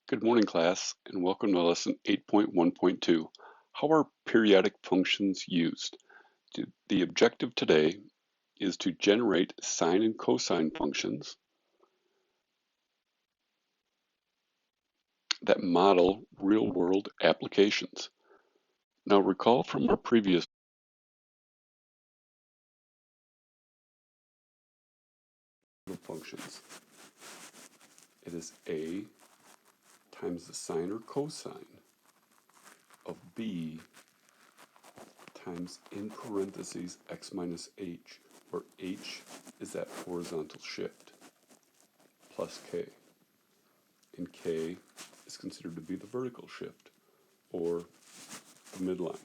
Good morning, class, and welcome to lesson 8.1.2. How are periodic functions used? The objective today is to generate sine and cosine functions that model real-world applications. Now recall from our previous functions. It is a times the sine or cosine of b times in parentheses x minus h, where h is that horizontal shift, plus k. And k is considered to be the vertical shift, or the midline.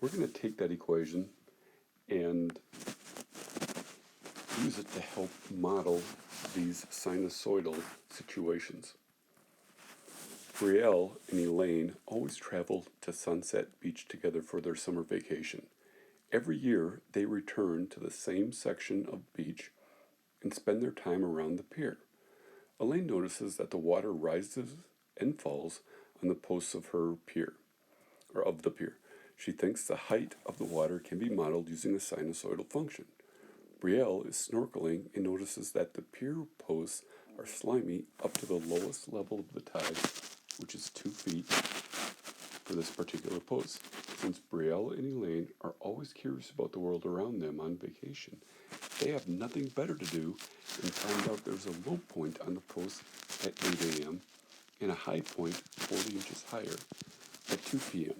We're going to take that equation and use it to help model these sinusoidal situations. Brielle and Elaine always travel to Sunset Beach together for their summer vacation. Every year, they return to the same section of beach and spend their time around the pier. Elaine notices that the water rises and falls on the posts of her pier, or of the pier. She thinks the height of the water can be modeled using a sinusoidal function. Brielle is snorkeling and notices that the pier posts are slimy up to the lowest level of the tide, which is 2 feet for this particular post. Since Brielle and Elaine are always curious about the world around them on vacation, they have nothing better to do than find out there's a low point on the post at 8 a.m. and a high point 40 inches higher at 2 p.m.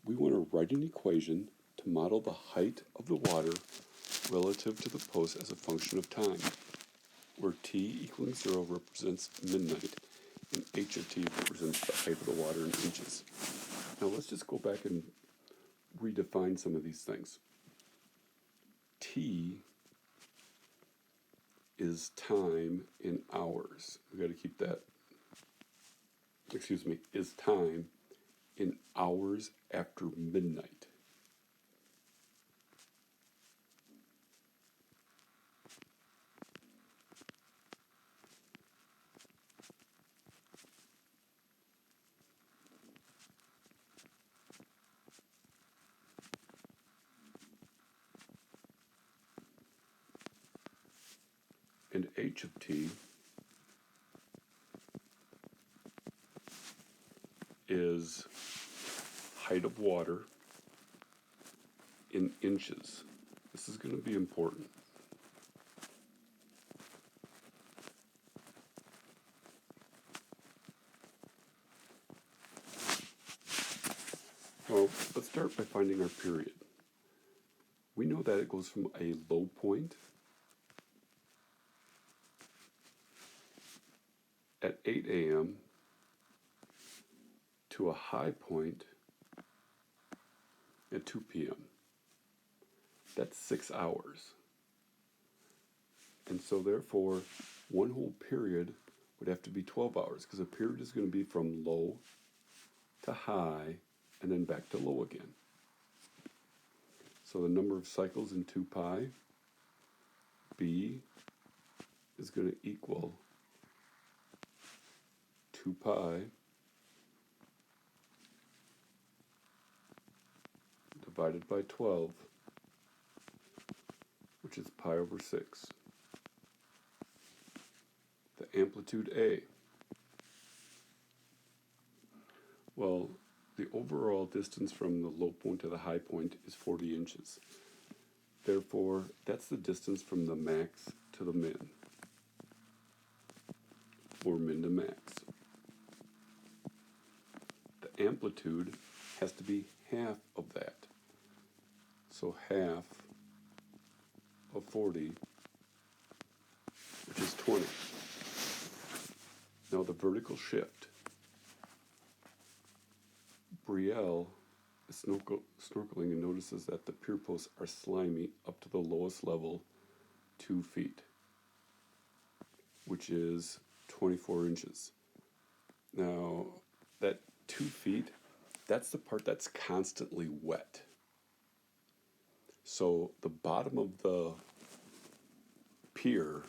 We want to write an equation to model the height of the water relative to the post as a function of time, where t equaling 0 represents midnight and h of t represents the height of the water in inches. Now let's just go back and redefine some of these things. T is time in hours. We've got to keep that, is time in hours after midnight. And h of t is height of water in inches. This is going to be important. Well, let's start by finding our period. We know that it goes from a low point at 8 a.m. to a high point at 2 p.m. That's 6 hours. And so therefore, one whole period would have to be 12 hours, because a period is going to be from low to high and then back to low again. So the number of cycles in 2 pi, b, is going to equal 2 pi divided by 12, which is pi over 6. The amplitude A. Well, the overall distance from the low point to the high point is 40 inches. Therefore, that's the distance from the max to the min, or min to max. The amplitude has to be half of that. So half of 40, which is 20. Now the vertical shift. Brielle is snorkeling and notices that the pier posts are slimy up to the lowest level, 2 feet, which is 24 inches. Now, that 2 feet, that's the part that's constantly wet. So the bottom of the pier,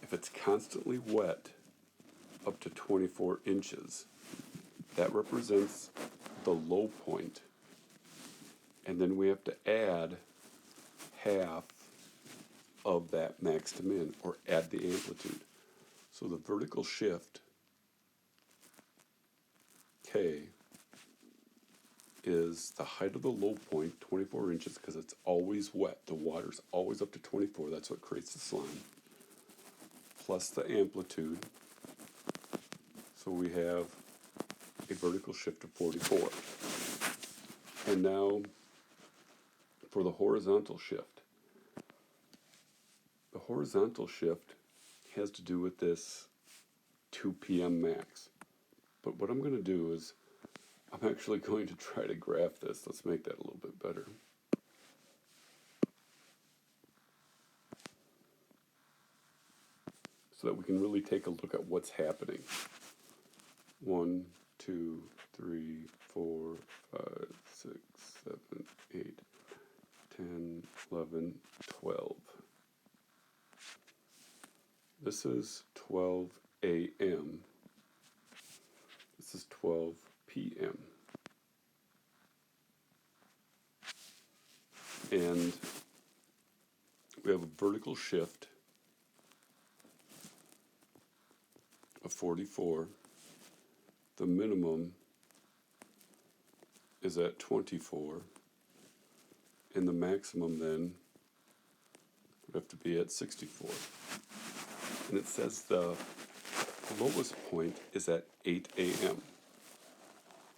if it's constantly wet up to 24 inches, that represents the low point. And then we have to add half of that max to min, or add the amplitude. So the vertical shift, K, is the height of the low point, 24 inches, because it's always wet. The water's always up to 24. That's what creates the slime. Plus the amplitude. So we have a vertical shift of 44. And now for the horizontal shift. The horizontal shift has to do with this 2 p.m. max. But what I'm going to do is I'm actually going to try to graph this. Let's make that a little bit better. So that we can really take a look at what's happening. 1, 2, 3, 4, 5, 6, 7, 8, 10, 11, 12. This is 12 a.m. This is 12 p.m. And we have a vertical shift of 44. The minimum is at 24. And the maximum then would have to be at 64. And it says the lowest point is at 8 a.m.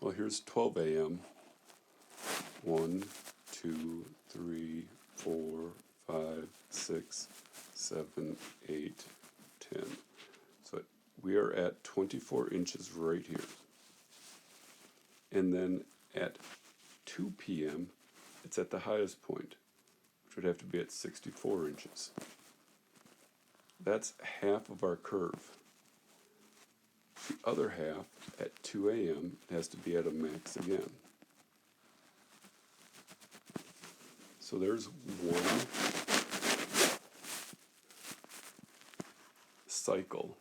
Well, here's 12 a.m. 1, 2, 3, 4, 5, 6, 7, 8, 10. So we are at 24 inches right here. And then at 2 p.m., it's at the highest point, which would have to be at 64 inches. That's half of our curve. The other half, at 2 a.m., has to be at a max again. So there's one cycle,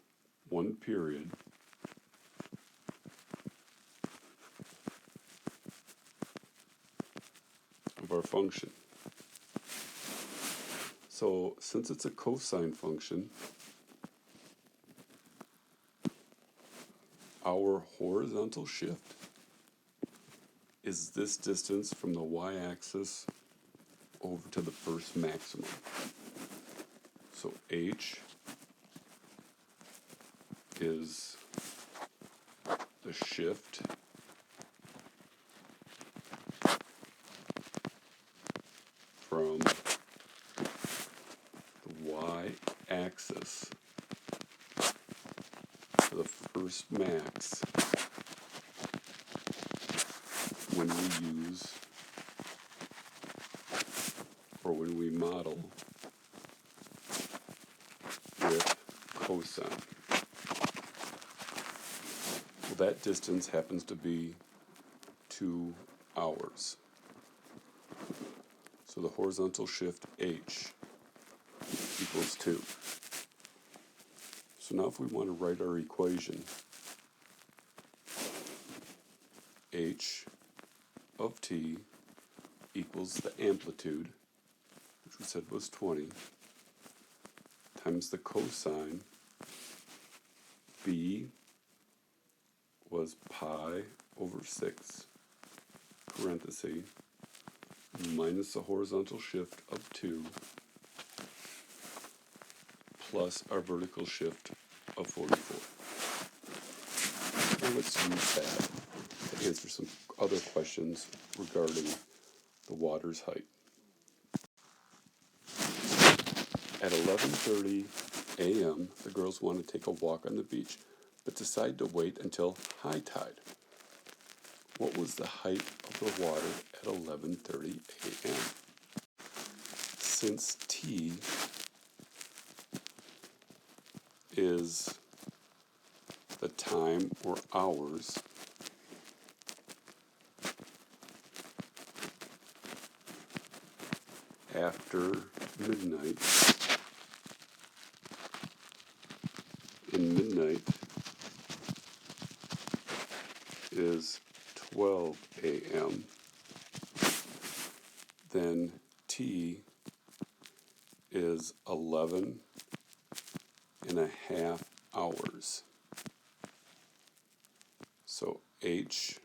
one period of our function. So since it's a cosine function, our horizontal shift is this distance from the y-axis over to the first maximum. So h is the shift from the y-axis to the first max when we use, or when we model with cosine. Well, that distance happens to be 2 hours. So the horizontal shift h equals 2. So now if we want to write our equation, h of t equals the amplitude, which we said was 20, times the cosine, b was pi over 6, parenthesis, minus the horizontal shift of 2, plus our vertical shift of 44. And let's use that to answer some other questions regarding the water's height. At 11:30 a.m., the girls want to take a walk on the beach, but decide to wait until high tide. What was the height of the water at 11:30 a.m.? Since t is the time or hours, after midnight, and midnight is 12 a.m., then T is 11 and a half hours. So H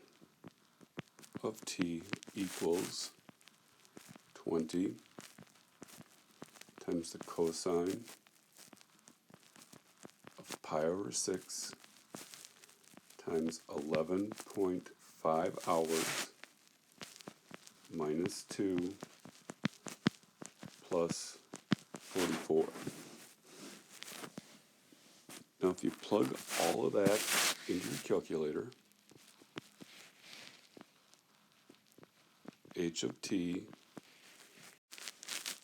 of T equals 20 times the cosine of pi over 6 times 11.5 hours minus 2 plus 44. Now if you plug all of that into your calculator, H of T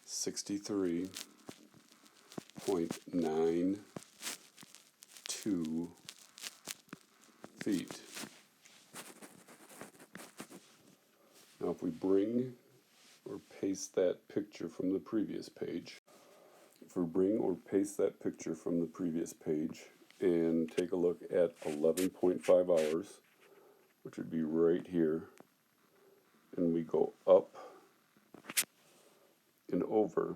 63.92 feet. Now if we bring or paste that picture from the previous page, and take a look at 11.5 hours, which would be right here, and we go up and over,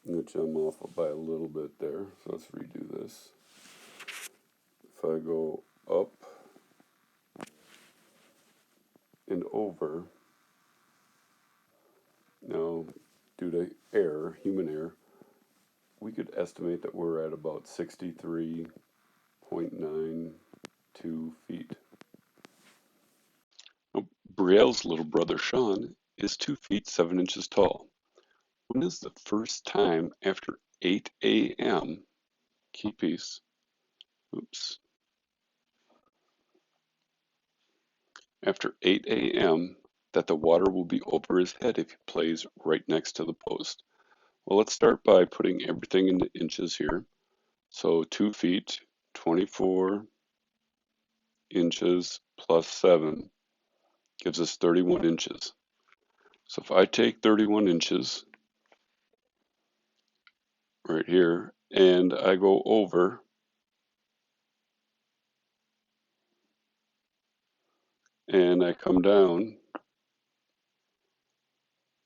which I'm off by a little bit there, so let's redo this. If I go up and over, now due to error, human error, we could estimate that we're at about 63.92 feet. Now, Brielle's little brother Sean is 2 feet 7 inches tall. When is the first time after 8 a.m., key piece, after 8 a.m. that the water will be over his head if he plays right next to the post? Well, let's start by putting everything into inches here. So 2 feet, 24 inches plus 7 gives us 31 inches. So if I take 31 inches right here and I go over, and I come down,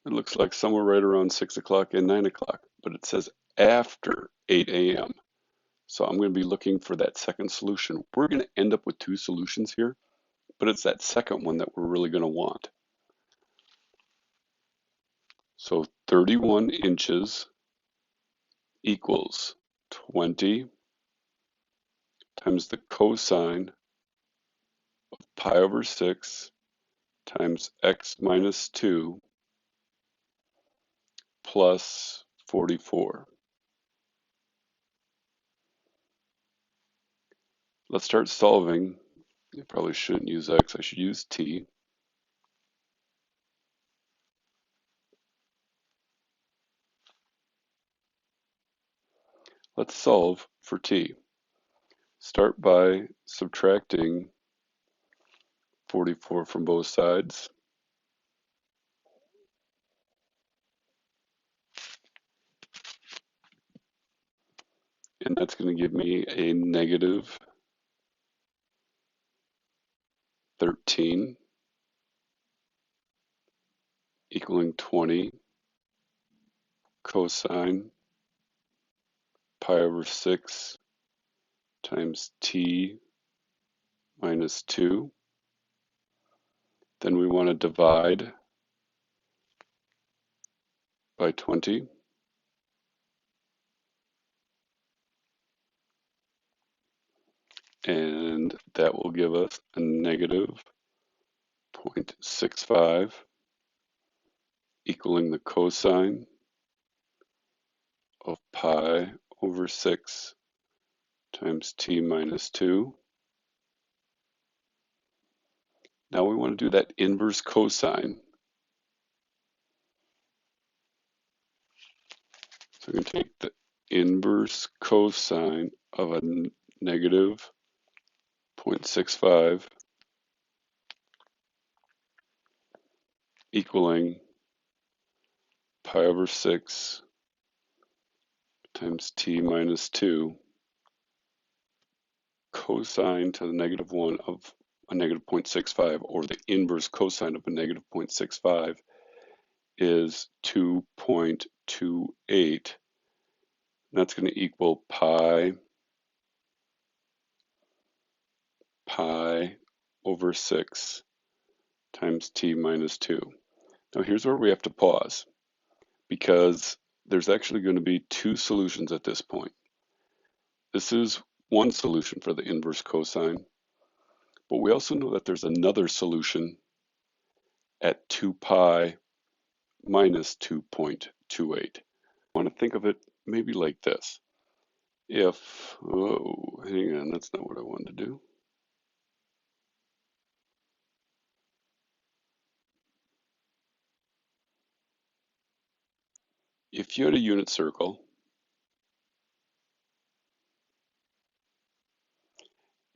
it looks like somewhere right around 6 o'clock and 9 o'clock, but it says after 8 a.m. So I'm going to be looking for that second solution. We're going to end up with 2 solutions here, but it's that second one that we're really going to want. So 31 inches equals 20 times the cosine of pi over 6 times x minus 2 plus 44. Let's start solving. I probably shouldn't use x, I should use t. Let's solve for t. Start by subtracting 44 from both sides. And that's going to give me a negative 13 equaling 20 cosine pi over 6 times t minus 2. Then we want to divide by 20. And that will give us a negative 0.65 equaling the cosine of pi over 6 times t minus 2. Now we want to do that inverse cosine. So we're going to take the inverse cosine of a negative 0.65 equaling pi over 6 times t minus 2 cosine to the negative 1 of a negative 0.65, or the inverse cosine of a negative 0.65, is 2.28. That's going to equal pi over 6 times t minus 2. Now here's where we have to pause, because there's actually going to be two solutions at this point. This is one solution for the inverse cosine, but we also know that there's another solution at 2 pi minus 2.28. I want to think of it maybe like this. If, oh, hang on, that's not what I wanted to do. If you had a unit circle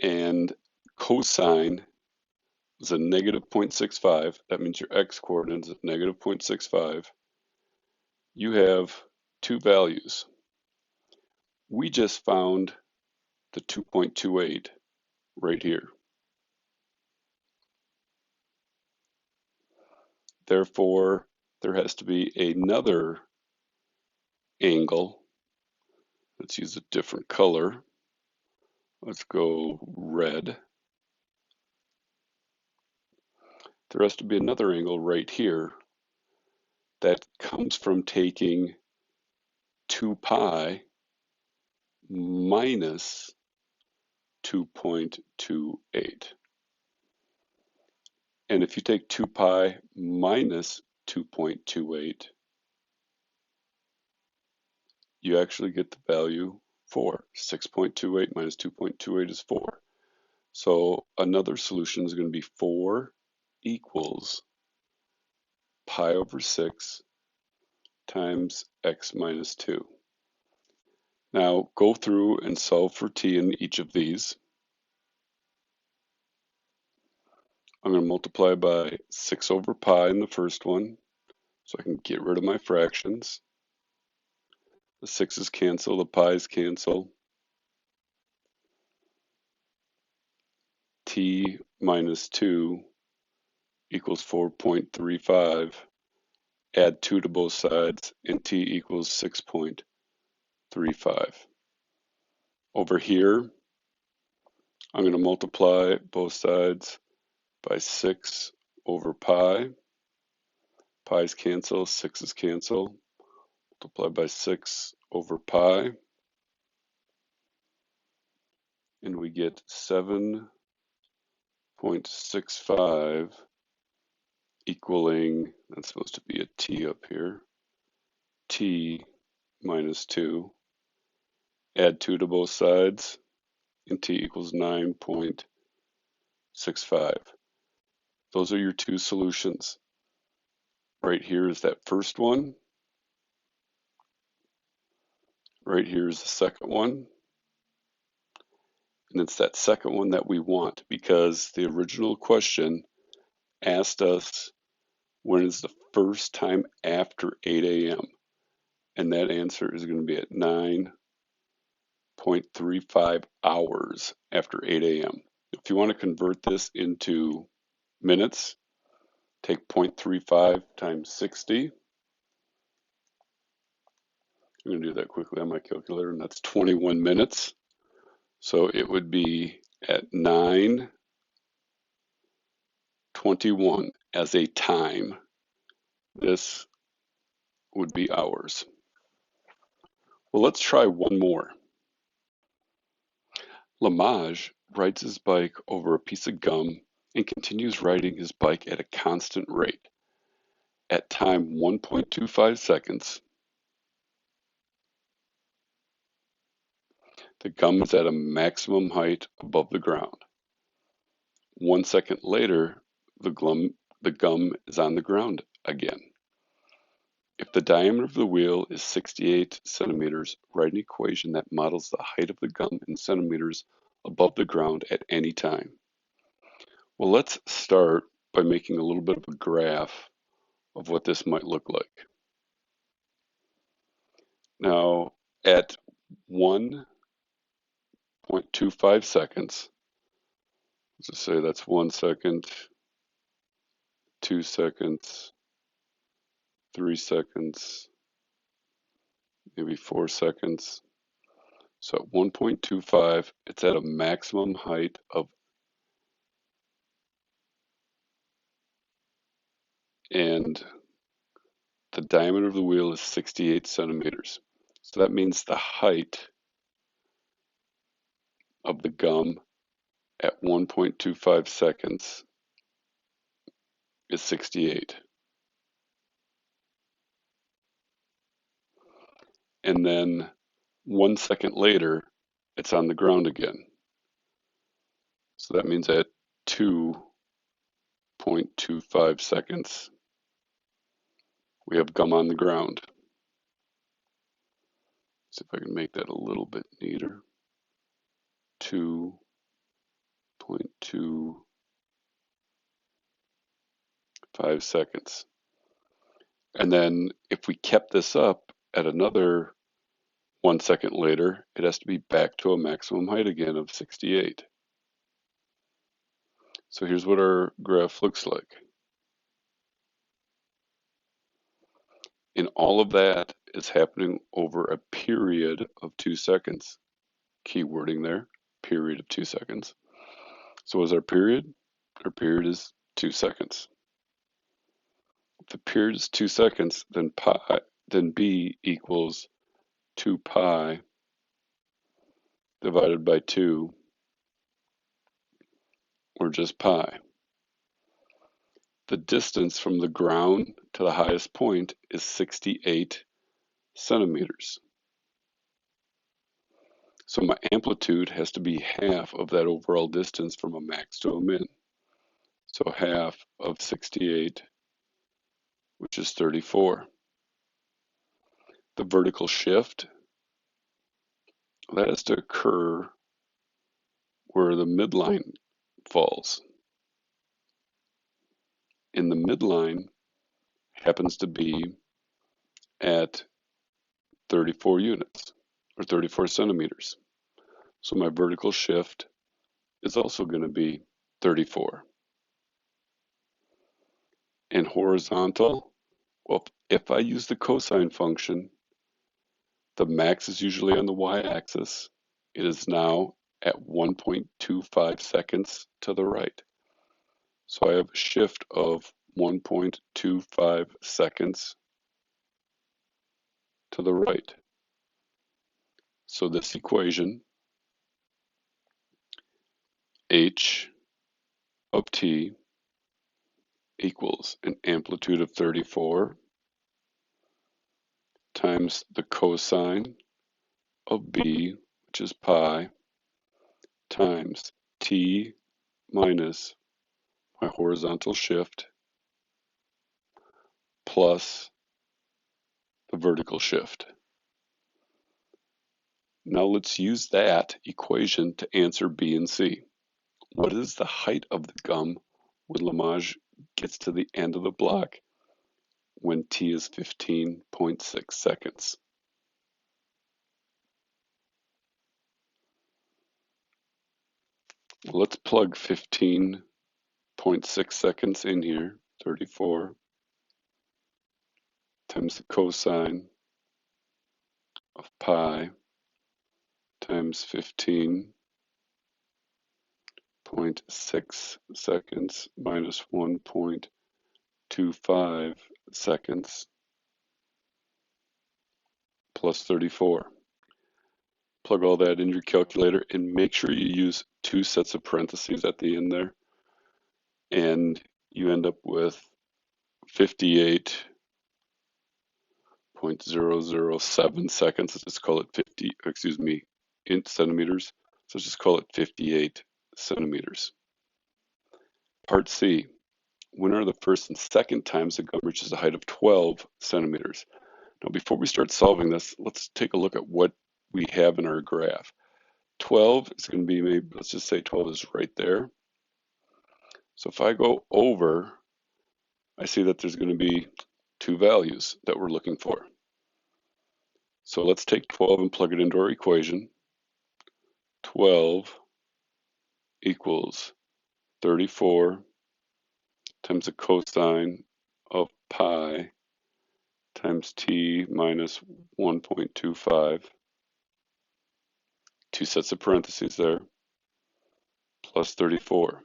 and cosine is a negative 0.65, that means your x-coordinate is negative 0.65, you have two values. We just found the 2.28 right here. Therefore, there has to be another angle. Let's use a different color. Let's go red. There has to be another angle right here that comes from taking 2 pi minus 2.28. And if you take 2 pi minus 2.28, you actually get the value 4. 6.28 minus 2.28 is 4. So another solution is going to be 4 equals pi over 6 times x minus 2. Now go through and solve for t in each of these. I'm going to multiply by 6 over pi in the first one, so I can get rid of my fractions. The 6's cancel, the pi's cancel. T minus 2 equals 4.35. Add 2 to both sides, and t equals 6.35. Over here, I'm going to multiply both sides by 6 over pi. Pi's cancel, 6's cancel. Multiply by 6 over pi. And we get 7.65 equaling, that's supposed to be a t up here, t minus 2. Add 2 to both sides, and t equals 9.65. Those are your two solutions. Right here is that first one. Right here is the second one. And it's that second one that we want, because the original question asked us when is the first time after 8 a.m. And that answer is going to be at 9.35 hours after 8 a.m. If you want to convert this into minutes, take 0.35 times 60. I'm going to do that quickly on my calculator, and that's 21 minutes. So it would be at 9:21 as a time. This would be hours. Well, let's try one more. Lamage rides his bike over a piece of gum and continues riding his bike at a constant rate. At time 1.25 seconds, the gum is at a maximum height above the ground. 1 second later, the gum is on the ground again. If the diameter of the wheel is 68 centimeters, write an equation that models the height of the gum in centimeters above the ground at any time. Well, let's start by making a little bit of a graph of what this might look like. Now, at 1.25 seconds, let's just say that's 1 second, 2 seconds, 3 seconds, maybe 4 seconds. So at 1.25, it's at a maximum height of, and the diameter of the wheel is 68 centimeters. So that means the height of the gum at 1.25 seconds is 68. And then 1 second later, it's on the ground again. So that means at 2.25 seconds, we have gum on the ground. See if I can make that a little bit neater. 2.25 seconds. And then if we kept this up at another 1 second later, it has to be back to a maximum height again of 68. So here's what our graph looks like. And all of that is happening over a period of 2 seconds. Key wording there, period of 2 seconds. So what's our period? Our period is 2 seconds. If the period is 2 seconds, then B equals 2 pi divided by 2, or just pi. The distance from the ground to the highest point is 68 centimeters. So my amplitude has to be half of that overall distance from a max to a min. So half of 68, which is 34. The vertical shift, that has to occur where the midline falls. And the midline happens to be at 34 units, or 34 centimeters. So my vertical shift is also going to be 34. And horizontal, well, if I use the cosine function, the max is usually on the y-axis. It is now at 1.25 seconds to the right. So I have a shift of 1.25 seconds to the right. So this equation, h of t equals an amplitude of 34 times the cosine of b, which is pi, times t minus my horizontal shift plus the vertical shift. Now let's use that equation to answer B and C. What is the height of the gum when Lamaze gets to the end of the block when t is 15.6 seconds? Well, let's plug 15.6 seconds in here, 34 times the cosine of pi times 15.6 seconds minus 1.25 seconds plus 34. Plug all that in your calculator and make sure you use 2 sets of parentheses at the end there. And you end up with 58.007 seconds. Let's just call it 50, in centimeters. So let's just call it 58 centimeters. Part C. When are the first and second times the gum reaches a height of 12 centimeters? Now, before we start solving this, let's take a look at what we have in our graph. 12 is going to be, maybe, let's just say 12 is right there. So if I go over, I see that there's going to be 2 values that we're looking for. So let's take 12 and plug it into our equation. 12 equals 34 times the cosine of pi times t minus 1.25. Two sets of parentheses there, plus 34.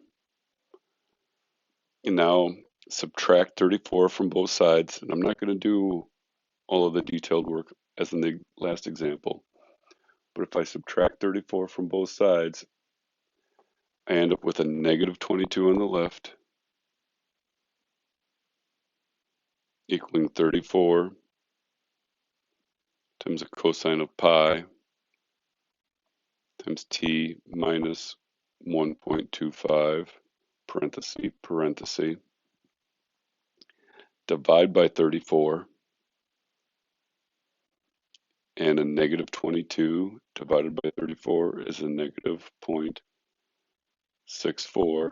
And now subtract 34 from both sides. And I'm not going to do all of the detailed work as in the last example. But if I subtract 34 from both sides, I end up with a negative 22 on the left, equaling 34 times the cosine of pi times t minus 1.25, parenthesis, parenthesis, divide by 34, and a negative 22 divided by 34 is a negative 0.64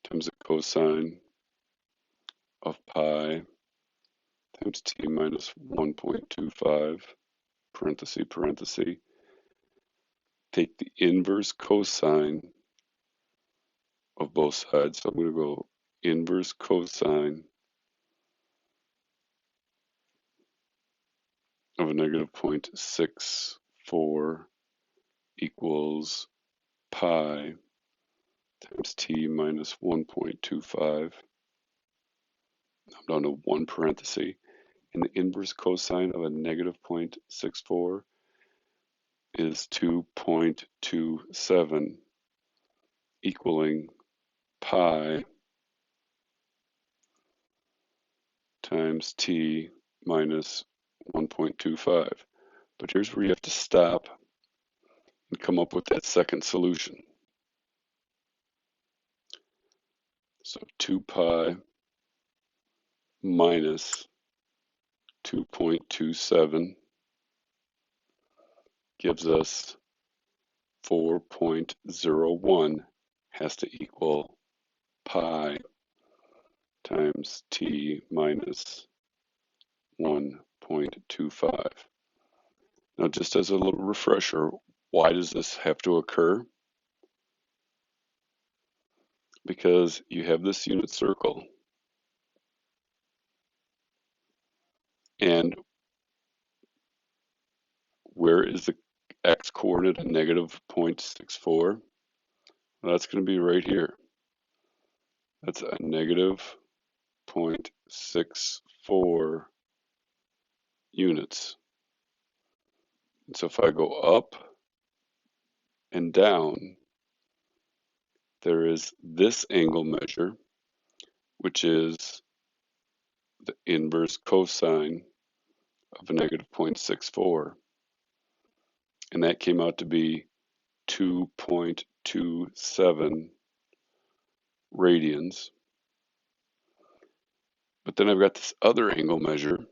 times the cosine of pi times t minus 1.25, parenthesis, parenthesis. Take the inverse cosine of both sides. So I'm going to go inverse cosine of a negative 0.64 equals pi times t minus 1.25. I'm down to one parenthesis. And the inverse cosine of a negative 0.64 is 2.27, equaling pi times t minus 1.25. But here's where you have to stop and come up with that second solution. So 2 pi minus 2.27 gives us 4.01 has to equal pi times t minus 1.25. Now, just as a little refresher, why does this have to occur? Because you have this unit circle, and where is the x-coordinate at negative 0.64? Well, that's going to be right here. That's a negative 0.64 units. And so if I go up and down, there is this angle measure, which is the inverse cosine of a negative 0.64. And that came out to be 2.27 radians. But then I've got this other angle measure,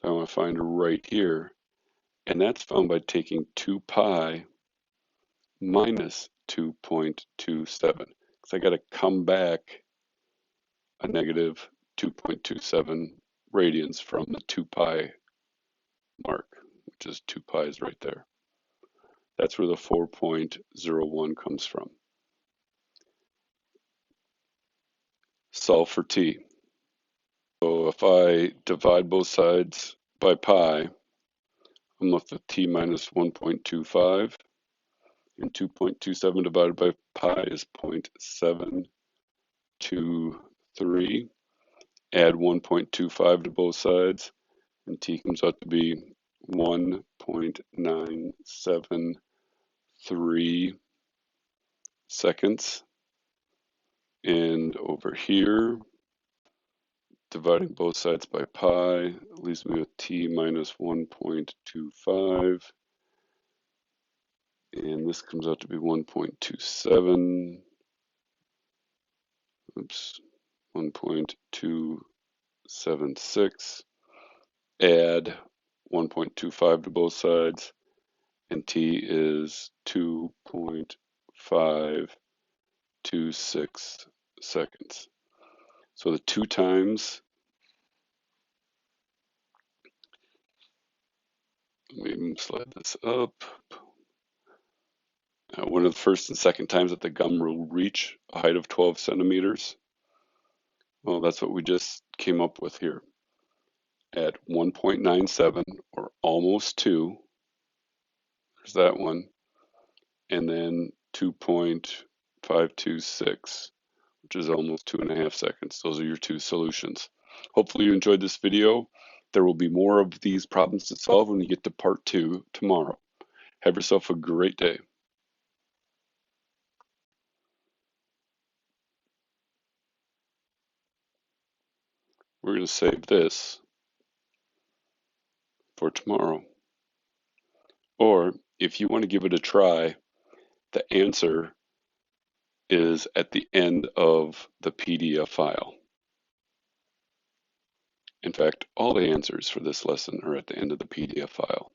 I want to find right here, and that's found by taking 2 pi minus 2.27, because I got to come back a negative 2.27 radians from the 2 pi mark, which is 2 pi is right there. That's where the 4.01 comes from. Solve for t. So if I divide both sides by pi, I'm left with t minus 1.25, and 2.27 divided by pi is 0.723. Add 1.25 to both sides, and t comes out to be 1.973 seconds. And over here, dividing both sides by pi leaves me with t minus 1.25. And this comes out to be 1.27. Oops, 1.276. Add 1.25 to both sides, and t is 2.526 seconds. So the 2 times, let me slide this up. One of the first and second times that the gum will reach a height of 12 centimeters. Well, that's what we just came up with here. At 1.97, or almost 2, there's that one, and then 2.526, which is almost 2.5 seconds. Those are your 2 solutions. Hopefully you enjoyed this video. There will be more of these problems to solve when we get to part 2 tomorrow. Have yourself a great day. We're going to save this for tomorrow. Or if you want to give it a try, the answer is at the end of the PDF file. In fact, all the answers for this lesson are at the end of the PDF file.